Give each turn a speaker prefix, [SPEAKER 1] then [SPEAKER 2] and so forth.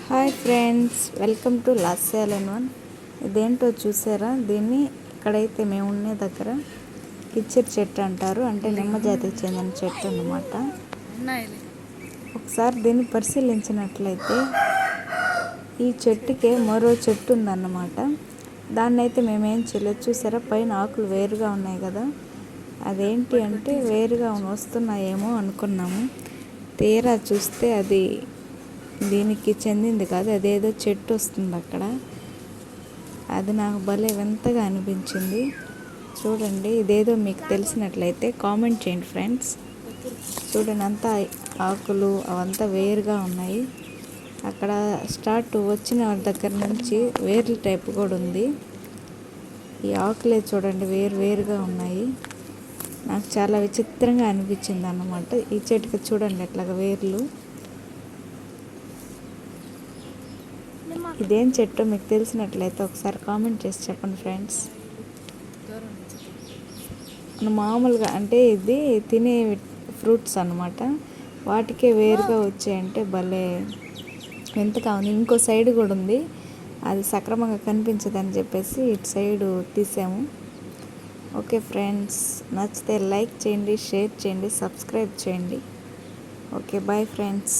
[SPEAKER 1] Hi friends, welcome to last saloon one. ఇదేంటో చూసారా? దీన్ని ఇక్కడైతే మేము ఉండే దగ్గర కిచ్చరి చెట్టు అంటారు, అంటే నిమ్మ జాతికి చెందిన చెట్టు అన్నమాట. ఒకసారి దీన్ని పరిశీలించినట్లయితే ఈ చెట్టుకే మరో చెట్టు ఉందన్నమాట. దాన్ని అయితే మేమేం చేయలేదు. చూసారా, పైన ఆకులు వేరుగా ఉన్నాయి కదా, అదేంటి అంటే వేరుగా వస్తున్నాయేమో అనుకున్నాము. తీరా చూస్తే అది దీనికి చెందింది కాదు, అదేదో చెట్టు వస్తుంది అక్కడ. అది నాకు భలే వింతగా అనిపించింది. చూడండి, ఇదేదో మీకు తెలిసినట్లయితే కామెంట్ చేయండి ఫ్రెండ్స్. చూడండి, అంతా ఆకులు అవంతా వేరుగా ఉన్నాయి. అక్కడ స్టార్ట్ వచ్చిన వాళ్ళ దగ్గర నుంచి వేర్ల టైప్ కూడా ఉంది. ఈ ఆకులే చూడండి, వేరుగా ఉన్నాయి. నాకు చాలా విచిత్రంగా అనిపించింది అన్నమాట. ఈ చెట్టుకి చూడండి అట్లాగా వేర్లు. ఇదేం చెట్టు మీకు తెలిసినట్లయితే ఒకసారి కామెంట్ చేసి చెప్పండి ఫ్రెండ్స్. మామూలుగా అంటే ఇది తినే ఫ్రూట్స్ అన్నమాట, వాటికే వేరుగా వచ్చాయంటే భలే వింతగా ఉంది. ఇంకో సైడ్ కూడా ఉంది, అది సక్రమంగా కనిపించదని చెప్పేసి ఇటు సైడు తీసాము. ఓకే ఫ్రెండ్స్, నచ్చితే లైక్ చేయండి, షేర్ చేయండి, సబ్స్క్రైబ్ చేయండి. Okay, bye friends.